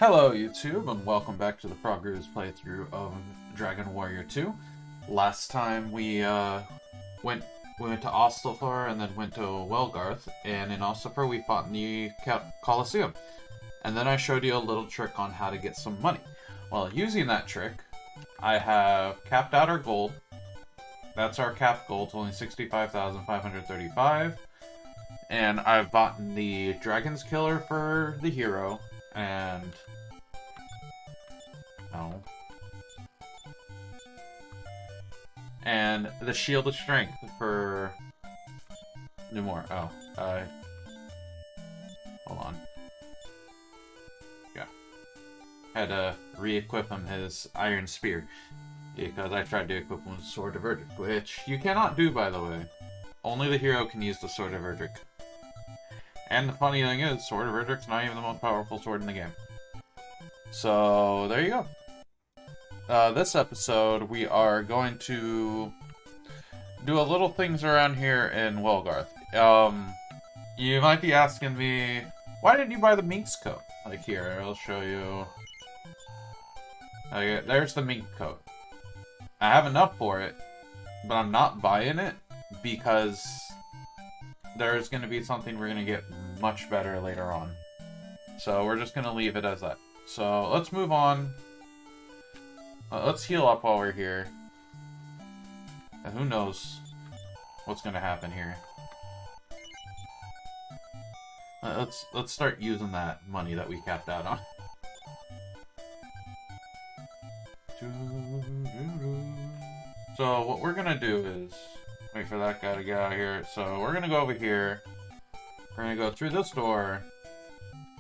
Hello YouTube, and welcome back to the Progress playthrough of Dragon Warrior 2. Last time went we went to Ostalthor and then went to Welgarth, and in Ostalthor we fought in the Colosseum. And then I showed you a little trick on how to get some money. Well, using that trick, I have capped out our gold. That's our capped gold, it's only 65,535. And I've bought the Dragon's Killer for the hero, and no. And the Shield of Strength for Numor. Hold on. Yeah. Had to re-equip him his Iron Spear, because I tried to equip him with Sword of Erdrick, which you cannot do, by the way. Only the hero can use the Sword of Erdrick. And the funny thing is, Sword of Erdrick's not even the most powerful sword in the game. So, there you go. This episode, we are going to do a little things around here in Welgarth. You might be asking me, why didn't you buy the Mink's coat? Like here, I'll show you. Okay, there's the Mink coat. I have enough for it, but I'm not buying it because there's going to be something we're going to get much better later on. So we're just going to leave it as that. So let's move on. Let's heal up while we're here. And who knows what's going to happen here. Let's start using that money that we capped out on. So what we're going to do is wait for that guy to get out of here. So we're going to go over here. We're going to go through this door.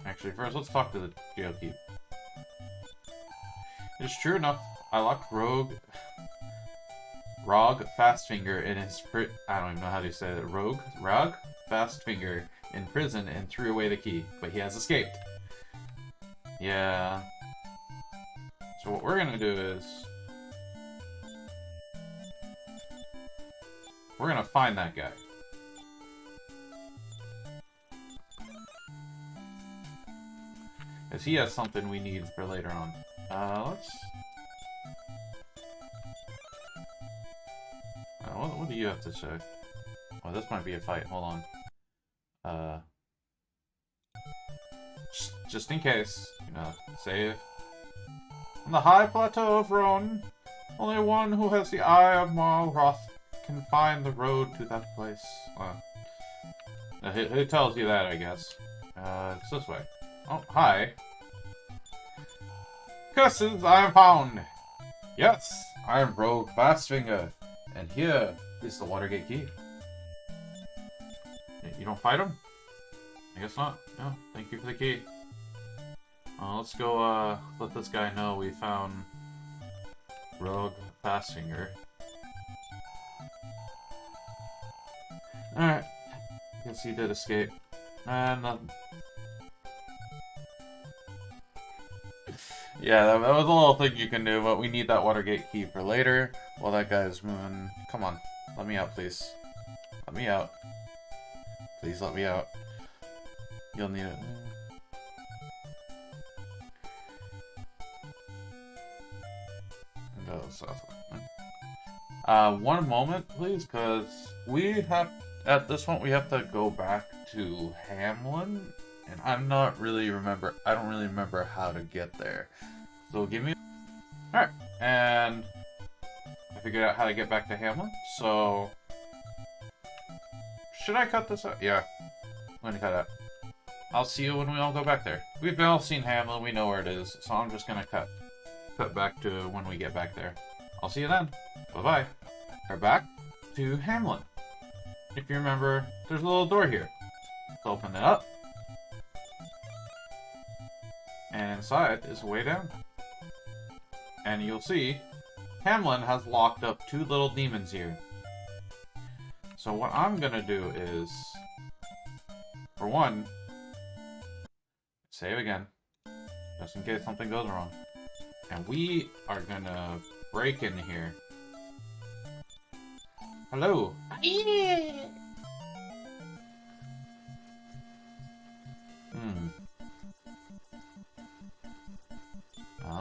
Actually, first let's talk to the Geokeep. It's true enough. I locked Rog Fastfinger in his I don't even know how to say that. Rog Fastfinger in prison and threw away the key, but he has escaped. Yeah. So what we're gonna do is we're gonna find that guy. Because he has something we need for later on. Let's... what do you have to say? Well, this might be a fight. Hold on. Just in case, you know, save. On the high plateau of Rhone, only one who has the Eye of Malroth can find the road to that place. Who tells you that, I guess? It's this way. Oh, hi. Curses, I am found! Yes, I am Rogue Fastfinger, and here is the Watergate key. You don't fight him? I guess not. No, thank you for the key. Let's go, let this guy know we found Rogue Fastfinger. Alright. Guess he did escape. And nothing. Yeah, that was a little thing you can do, but we need that Watergate key for later. While that guy's moving. Come on. Let me out, please. Let me out. Please let me out. You'll need it. Go southward. One moment, please, because we have, at this point, we have to go back to Hamlin. And I don't really remember how to get there. So give me... Alright, and I figured out how to get back to Hamlin, so... Should I cut this out? Yeah, I'm gonna cut it out. I'll see you when we all go back there. We've all seen Hamlin, we know where it is, so I'm just gonna cut back to when we get back there. I'll see you then. Bye-bye. We're back to Hamlin. If you remember, there's a little door here. Let's open it up. And inside is a way down. And you'll see, Hamlin has locked up two little demons here. So what I'm gonna do is, for one, save again, just in case something goes wrong. And we are gonna break in here. Hello.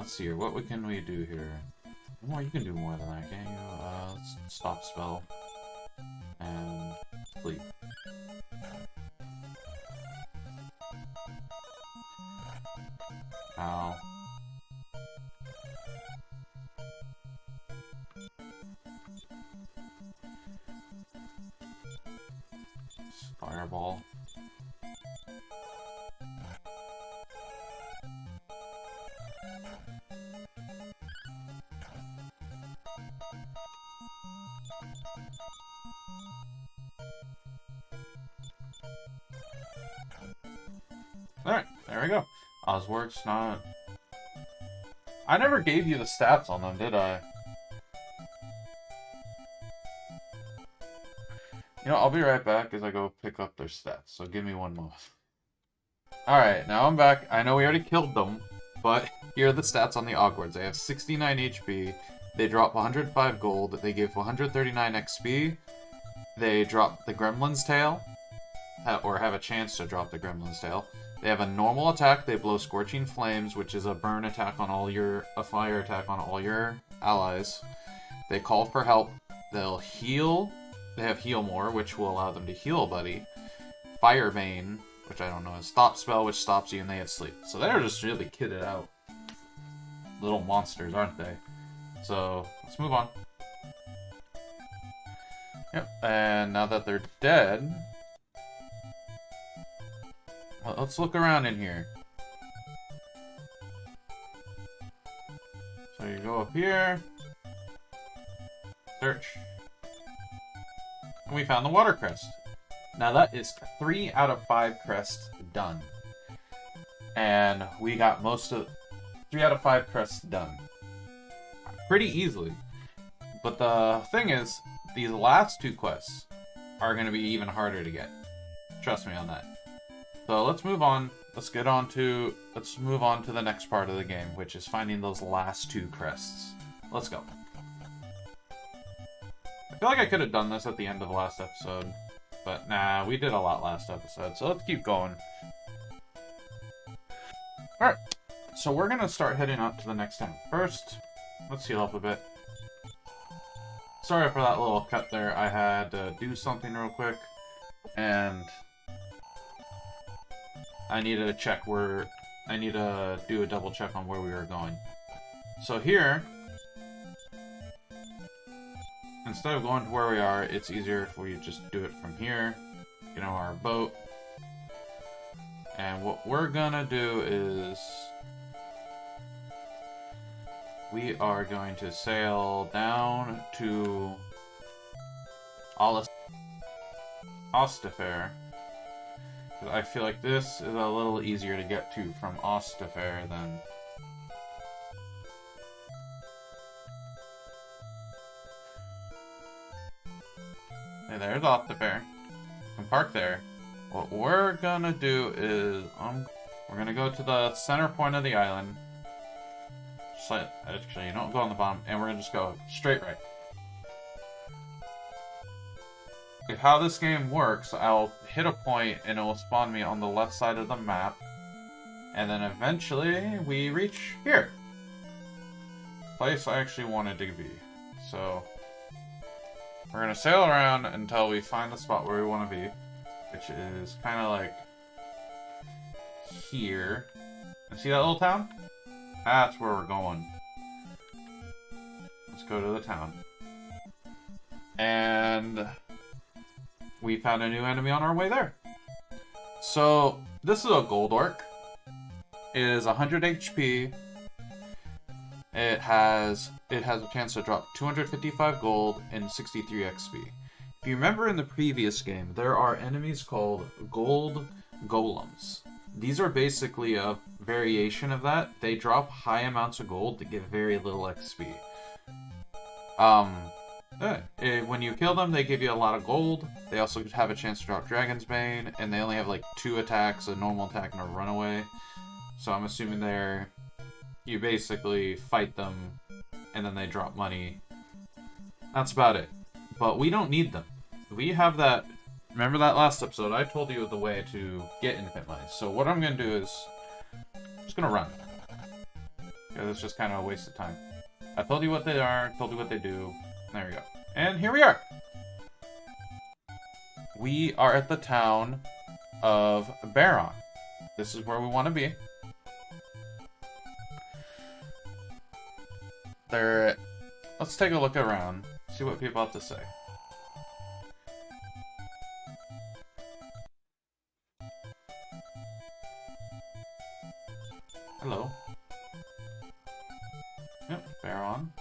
let's see here. What can we do here? Well, you can do more than that, can't you? Let's stop spell. And sleep. Ow. Fireball. Alright, there we go. Oswork's not... I never gave you the stats on them, did I? You know, I'll be right back as I go pick up their stats, so give me one moment. Alright, now I'm back. I know we already killed them, but here are the stats on the Ogwards. They have 69 HP, they drop 105 gold, they give 139 XP, they drop the Gremlin's Tail, or have a chance to drop the Gremlin's Tail. They have a normal attack, they blow Scorching Flames, which is a burn attack on all your... a fire attack on all your allies. They call for help, they'll heal... They have Heal More, which will allow them to heal a buddy. Firebane, which I don't know, is Stop Spell, which stops you, and they have Sleep. So they're just really kitted out. Little monsters, aren't they? So, let's move on. Yep, and now that they're dead... Well, let's look around in here. So you go up here. Search. And we found the water crest. Now that is 3 out of 5 crests done. And we got most of... 3 out of 5 crests done. Pretty easily. But the thing is, these last 2 quests are going to be even harder to get. Trust me on that. So let's move on. Let's move on to the next part of the game, which is finding those last 2 crests. Let's go. I feel like I could have done this at the end of the last episode, but nah, we did a lot last episode, so let's keep going. Alright, so we're gonna start heading up to the next town. First, let's heal up a bit. Sorry for that little cut there. I had to do something real quick, and I needed to check where... I need to do a double check on where we were going. So here... Instead of going to where we are, it's easier if we just do it from here. Get on our boat. And what we're gonna do is... we are going to sail down to... Ostafair. I feel like this is a little easier to get to from Ostafair than... Hey, there's Ostafair. You can park there. What we're gonna do is... we're gonna go to the center point of the island. Just like, actually, you don't go on the bottom, and we're gonna just go straight right. How this game works, I'll hit a point and it will spawn me on the left side of the map, and then eventually we reach here. Place I actually wanted to be. So we're gonna sail around until we find the spot where we want to be, which is kind of like here. And see that little town? That's where we're going. Let's go to the town. And we found a new enemy on our way there. So this is a gold orc. It is 100 HP. It has a chance to drop 255 gold and 63 XP. If you remember in the previous game, there are enemies called gold golems. These are basically a variation of that. They drop high amounts of gold to give very little XP. When you kill them, they give you a lot of gold. They also have a chance to drop Dragon's Bane, and they only have like 2 attacks, a normal attack and a runaway. So I'm assuming you basically fight them, and then they drop money. That's about it. But we don't need them. We have that... Remember that last episode? I told you the way to get infinite money. So what I'm going to do is... I'm just going to run. Yeah, that's just kind of a waste of time. I told you what they are, told you what they do. There we go. And here we are! We are at the town of Baron. This is where we want to be. Let's take a look around, see what people have to say. Hello. Yep, Baron.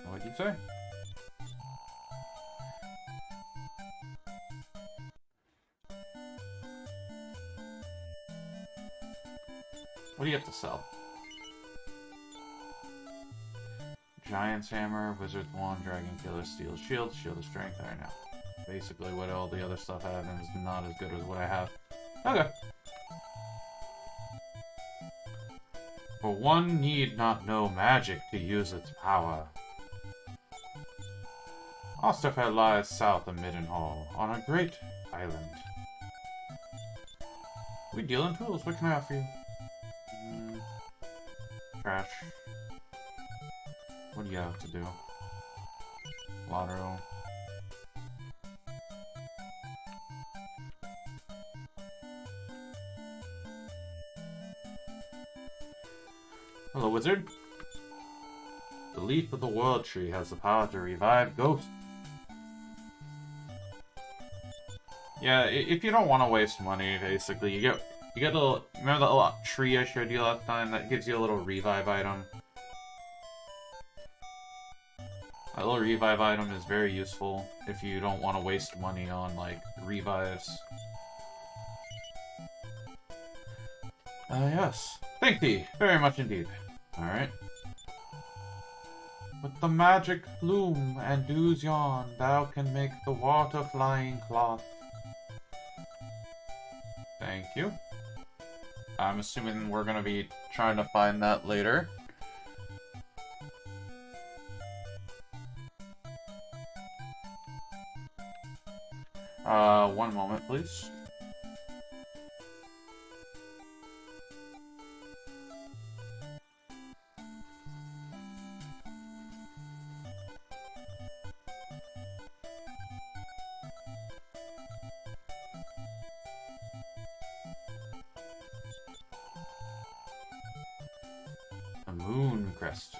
What'd you say? What do you have to sell? Giant's Hammer, Wizard's Wand, Dragon Killer, Steel Shield, Shield of Strength. Alright, now. Basically what all the other stuff I have is not as good as what I have. Okay. But one need not know magic to use its power. Osterfeld lies south of Middenhall, on a great island. We deal in tools. What can I offer you? Trash. What do you have to do? Lotto. Hello, wizard. The leaf of the world tree has the power to revive ghosts. Yeah, if you don't want to waste money, basically, you get a little. Remember that little tree I showed you last time? That gives you a little revive item. That little revive item is very useful if you don't want to waste money on, like, revives. Yes. Thank thee, very much indeed. Alright. With the magic loom and dews yawn, thou can make the water-flying cloth. Thank you. I'm assuming we're gonna be trying to find that later. One moment, please. A moon crest.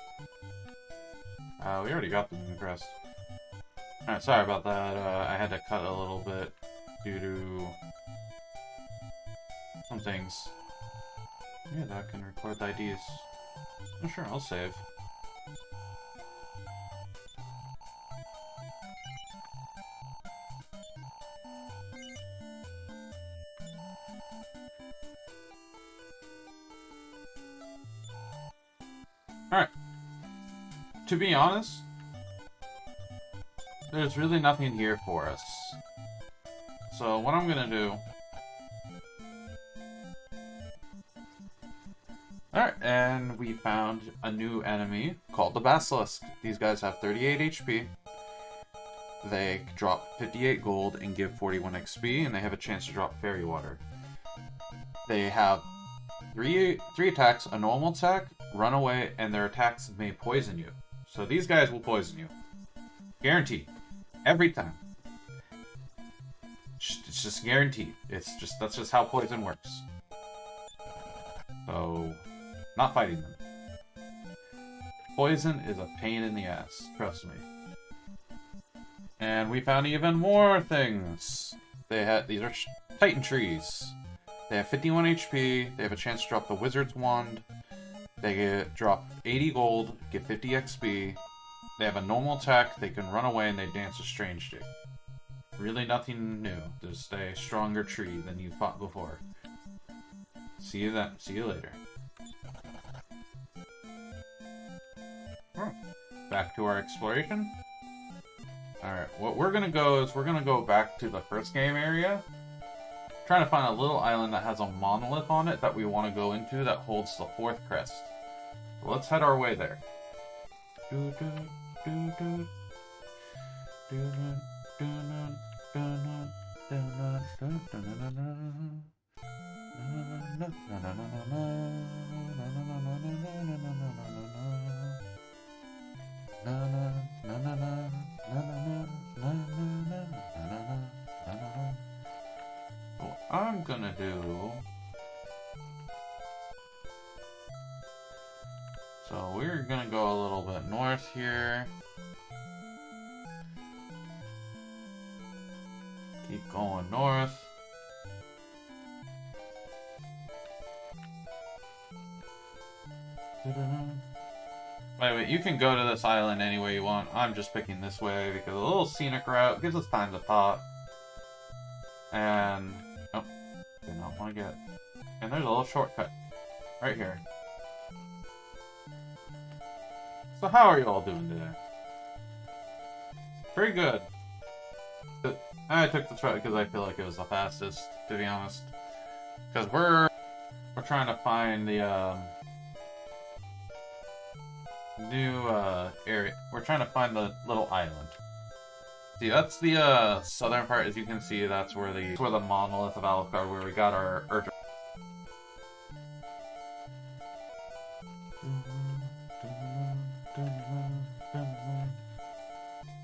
We already got the moon crest. Alright, sorry about that. I had to cut a little bit due to some things. Yeah, that can record the IDs. Oh, sure, I'll save. Alright. To be honest, there's really nothing here for us. So what I'm gonna do... Alright, and we found a new enemy called the Basilisk. These guys have 38 HP. They drop 58 gold and give 41 XP, and they have a chance to drop Fairy Water. They have three attacks, a normal attack, run away, and their attacks may poison you. So these guys will poison you. Guaranteed. Every time. It's just guaranteed. That's just how poison works. So, not fighting them. Poison is a pain in the ass, trust me. And we found even more things. These are Titan trees. They have 51 HP, they have a chance to drop the Wizard's Wand, they drop 80 gold, get 50 XP, they have a normal attack, they can run away, and they dance a strange jig. Really nothing new, just a stronger tree than you fought before. See you then, see you later. Back to our exploration. Alright, what we're gonna go is we're gonna go back to the first game area. Trying to find a little island that has a monolith on it that we want to go into that holds the 4th crest. So let's head our way there. What I'm gonna do... So we're gonna go a little bit north here. Keep going north. Wait, you can go to this island any way you want. I'm just picking this way because a little scenic route gives us time to pop. And... oh, did not want to get... and there's a little shortcut right here. So how are you all doing today? Pretty good. I took the truck because I feel like it was the fastest, to be honest. Because we're trying to find the new area. We're trying to find the little island. See, that's the southern part. As you can see, that's where the monolith of Alucard, where we got our Earth.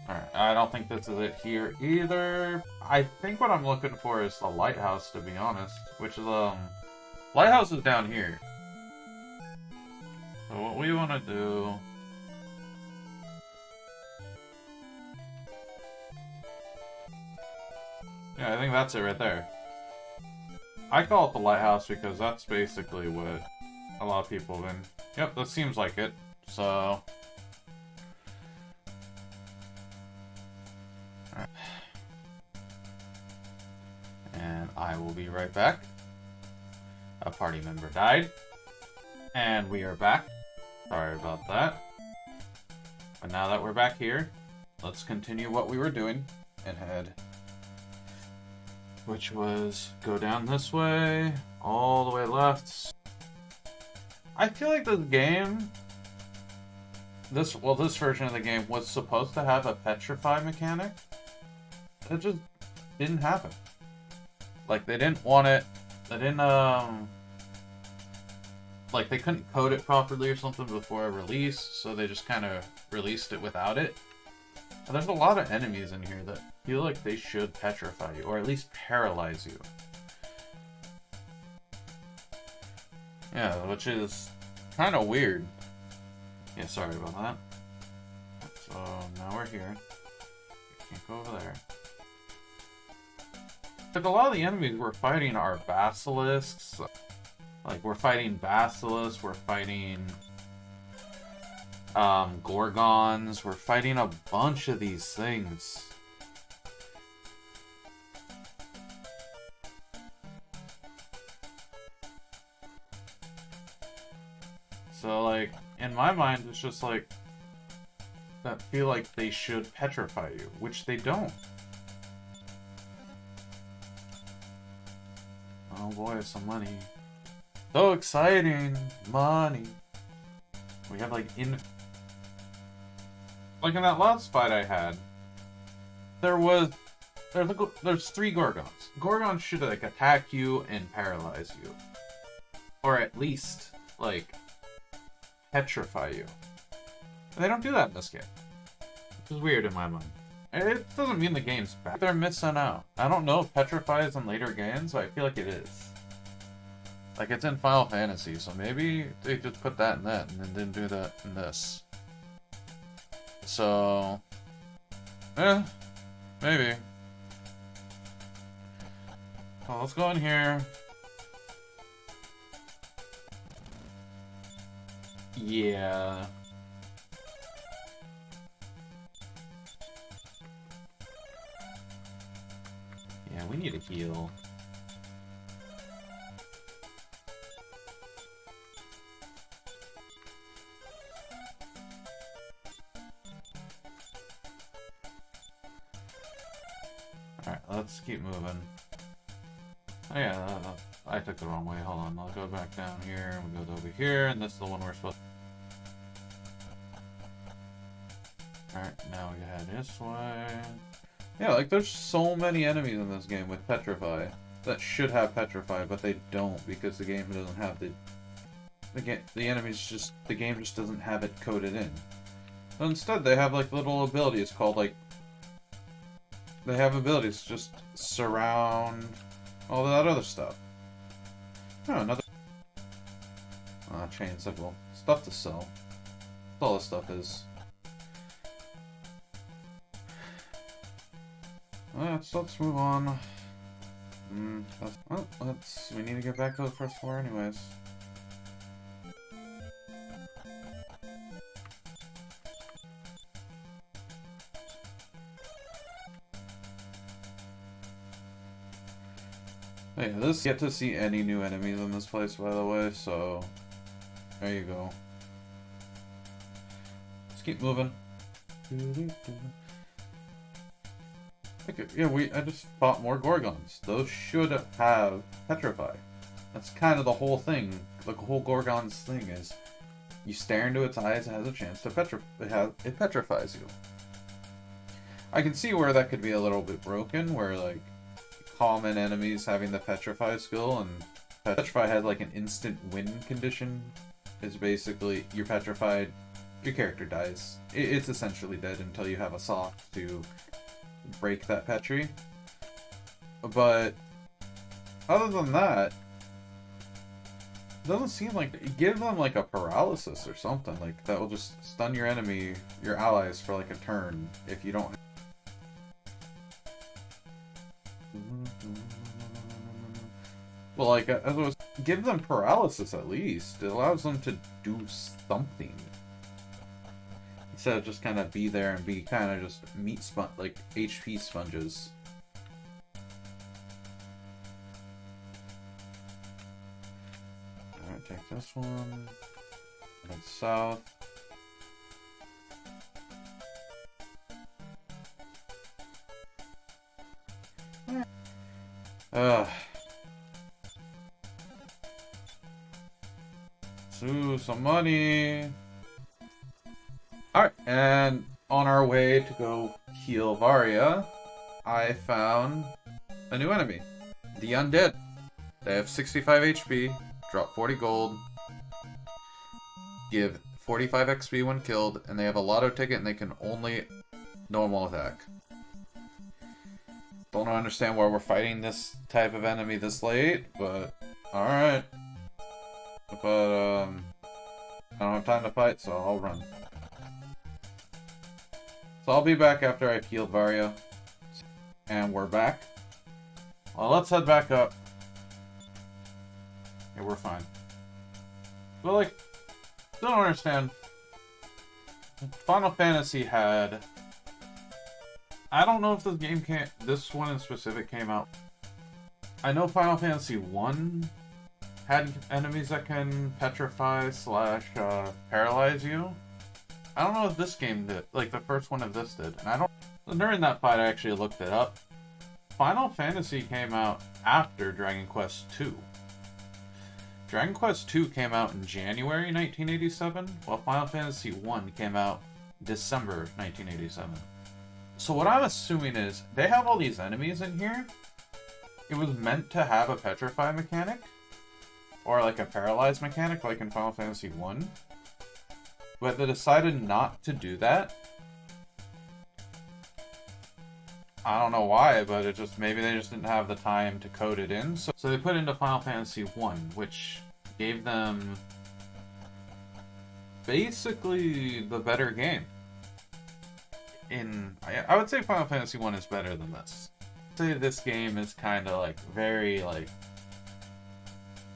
Alright, I don't think this is it here either. I think what I'm looking for is the lighthouse, to be honest. Which is, lighthouse is down here. So what we want to do... yeah, I think that's it right there. I call it the lighthouse because that's basically what a lot of people have been... yep, that seems like it. So... alright. And I will be right back. A party member died. And we are back. Sorry about that. But now that we're back here, let's continue what we were doing and head... which was go down this way, all the way left. I feel like this game, this version of the game was supposed to have a petrify mechanic. It just didn't happen. Like, they didn't want it, they didn't, like, they couldn't code it properly or something before release, so they just kind of released it without it. And there's a lot of enemies in here that feel like they should petrify you, or at least paralyze you. Yeah, which is kind of weird. Yeah, sorry about that. So, now we're here. Can't go over there. Like, a lot of the enemies we're fighting are basilisks. Like, we're fighting basilisks, we're fighting... gorgons, we're fighting a bunch of these things. So, like, in my mind, it's just like, that feel like they should petrify you, which they don't. Oh boy, some money. So exciting! Money! We have, like, like in that last fight I had, there's 3 Gorgons. Gorgons should, like, attack you and paralyze you. Or at least, like, petrify you. And they don't do that in this game. Which is weird in my mind. It doesn't mean the game's bad. They're missing out. I don't know if petrify is in later games, but I feel like it is. Like, it's in Final Fantasy, so maybe they just put that in that and then didn't do that in this. So... maybe. So let's go in here. Yeah. Yeah, we need a heal. Alright, let's keep moving. Oh yeah, I took the wrong way. Hold on, I'll go back down here. We go over here, and this is the one we're supposed to... Alright, now we head this way. Yeah, like, there's so many enemies in this game with Petrify that should have Petrify, but they don't because the game doesn't have the the enemies just, the game just doesn't have it coded in. So instead, they have like little abilities called like, they have abilities just surround all that other stuff. Oh, another chain cycle stuff to sell. That's all this stuff is. Let's move on. We need to get back to the first floor anyways. Hey, this get to see any new enemies in this place, by the way, so there you go. Let's keep moving. Okay, yeah, I just fought more Gorgons. Those should have Petrify. That's kind of the whole thing. The whole Gorgon's thing is you stare into its eyes, it has a chance to it petrifies you. I can see where that could be a little bit broken, where like common enemies having the Petrify skill, and Petrify has like an instant win condition. Is basically you're petrified, your character dies. It's essentially dead until you have a sock to break that Petri. But other than that, it doesn't seem like give them like a paralysis or something like that will just stun your enemy, your allies for like a turn if you don't. Well, like as I was, give them paralysis at least. It allows them to do something instead of just kind of be there and be kind of just like HP sponges. Alright, take this one. Head south. Ooh, some money. Alright, and on our way to go heal Varia, I found a new enemy. The Undead. They have 65 HP, drop 40 gold, give 45 XP when killed, and they have a lotto ticket and they can only normal attack. Don't understand why we're fighting this type of enemy this late, but alright. But, I don't have time to fight, so I'll run. So I'll be back after I've healed Varia. And we're back. Well, let's head back up. Yeah, we're fine. But, like, still don't understand. Final Fantasy had... I don't know if this game this one in specific came out. I know Final Fantasy 1 had enemies that can petrify / paralyze you. I don't know if this game did, like the first one of this did, and I don't. During that fight, I actually looked it up. Final Fantasy came out after Dragon Quest II. Dragon Quest II came out in January 1987, while Final Fantasy I came out December 1987. So what I'm assuming is they have all these enemies in here. It was meant to have a petrify mechanic. Or like a paralyzed mechanic like in Final Fantasy 1. But they decided not to do that. I don't know why, but it just maybe they just didn't have the time to code it in. So they put it into Final Fantasy 1, which gave them basically the better game. I would say Final Fantasy 1 is better than this. I'd say this game is kind of like very like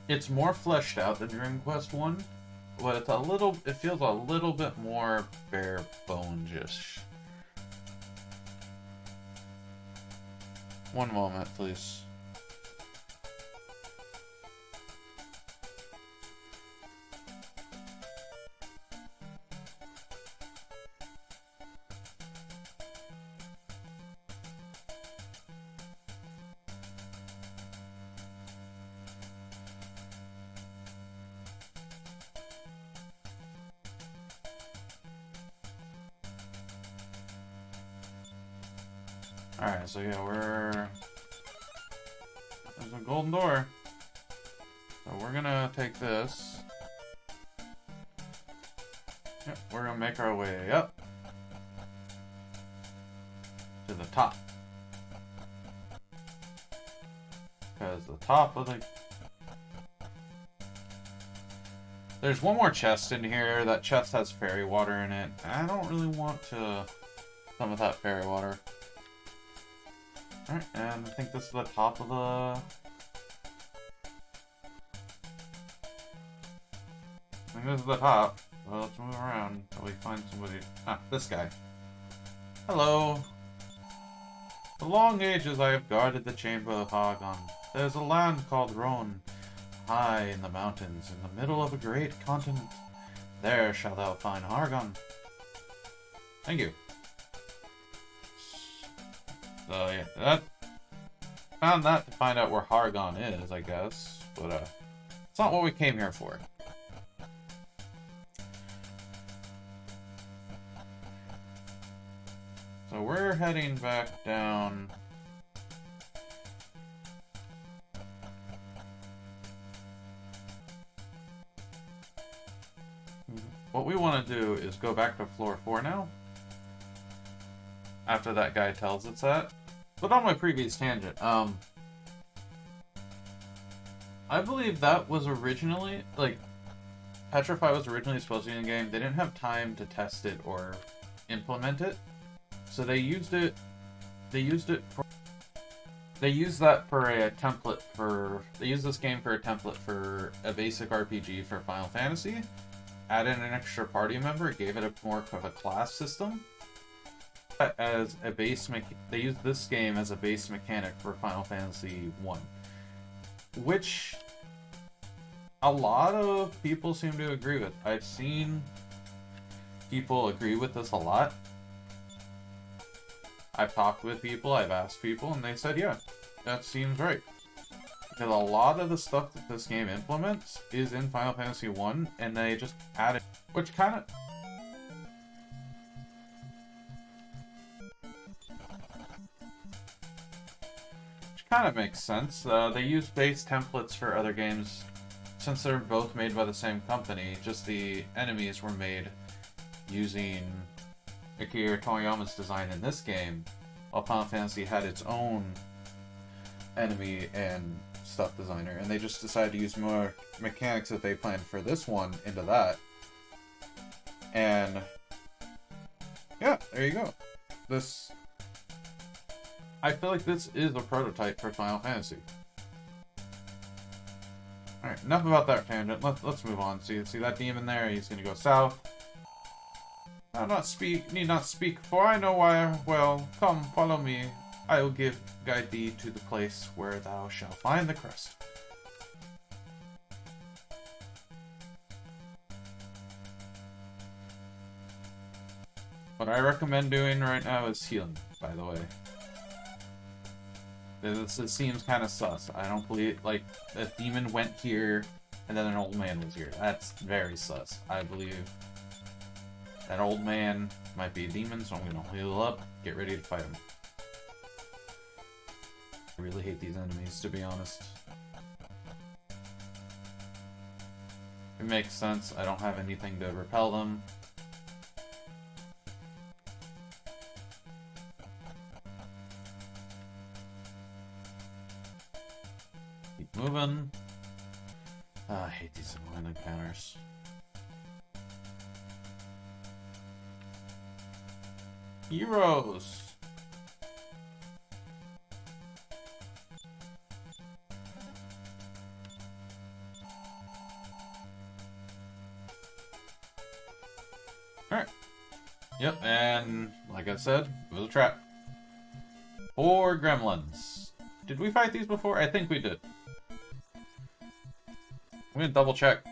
it's more fleshed out than Dragon Quest 1, but it feels a little bit more bare bones-ish. One moment, please. Alright, so yeah, there's a golden door. So we're gonna take this. Yep, we're gonna make our way up to the top. Because the top of the... There's one more chest in here. That chest has fairy water in it. I don't really want to some of that fairy water. Alright, and I think this is the top of the... I think this is the top. Well, let's move around until we find somebody. Ah, this guy. Hello. For long ages I have guarded the chamber of Hargon. There's a land called Rhone, high in the mountains, in the middle of a great continent. There shalt thou find Hargon. Thank you. So yeah, found that to find out where Hargon is, I guess. But it's not what we came here for. So we're heading back down. What we want to do is go back to floor 4 now. After that guy tells us that. But on my previous tangent, I believe that was originally, like, Petrify was originally supposed to be in the game. They didn't have time to test it or implement it. So they used that for a template for, they used this game for a template for a basic RPG for Final Fantasy. Added an extra party member, gave it a more of a class system. As a base they used this game as a base mechanic for Final Fantasy 1. Which a lot of people seem to agree with. I've seen people agree with this a lot. I've talked with people, I've asked people, and they said, yeah, that seems right. Because a lot of the stuff that this game implements is in Final Fantasy 1, and they just added, which kind of makes sense. They use base templates for other games, since they're both made by the same company, just the enemies were made using Akira Toriyama's design in this game, while Final Fantasy had its own enemy and stuff designer, and they just decided to use more mechanics that they planned for this one into that. And yeah, there you go. This, I feel like this is a prototype for Final Fantasy. Alright, enough about that tangent. Let's move on. See that demon there? He's gonna go south. Need not speak, for I know why well. Come, follow me. I will guide thee to the place where thou shalt find the crest. What I recommend doing right now is healing, by the way. This seems kind of sus. I don't believe, like, a demon went here, and then an old man was here. That's very sus. I believe that old man might be a demon, so I'm gonna heal up, get ready to fight him. I really hate these enemies, to be honest. It makes sense. I don't have anything to repel them. Keep moving. I hate these annoying encounters. Heroes! Alright. Yep, and like I said, it was a trap. 4 gremlins. Did we fight these before? I think we did. I'm gonna double check.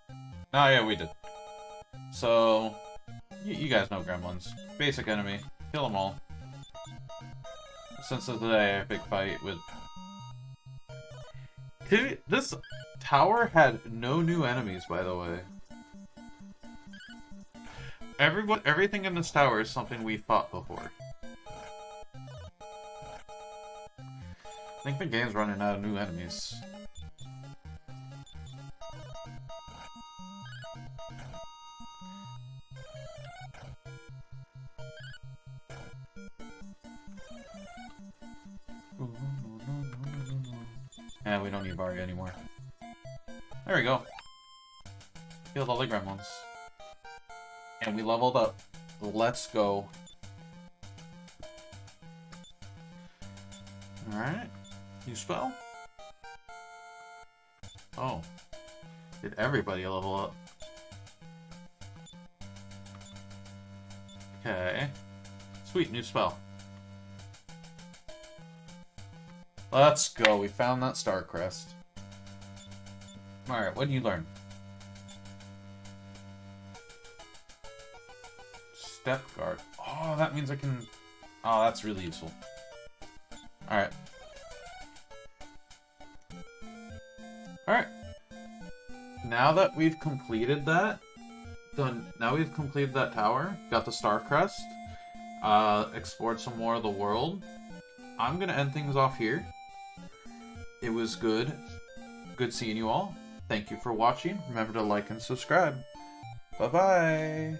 Oh yeah, we did. So, you guys know gremlins. Basic enemy. Kill them all. Since today, a big fight with... This tower had no new enemies, by the way. Everything in this tower is something we fought before. I think the game's running out of new enemies. Yeah, we don't need Varia anymore. There we go. Killed all the gremlins. And we leveled up. Let's go. Alright. New spell? Oh. Did everybody level up? Okay. Sweet, new spell. Let's go. We found that star crest. Alright, what did you learn? Step guard. Oh, that means I can... Oh, that's really useful. Alright. Alright. Now that we've completed that, now we've completed that tower, got the star crest, explored some more of the world, I'm gonna end things off here. It was good seeing you all. Thank you for watching. Remember to like and subscribe. Bye-bye.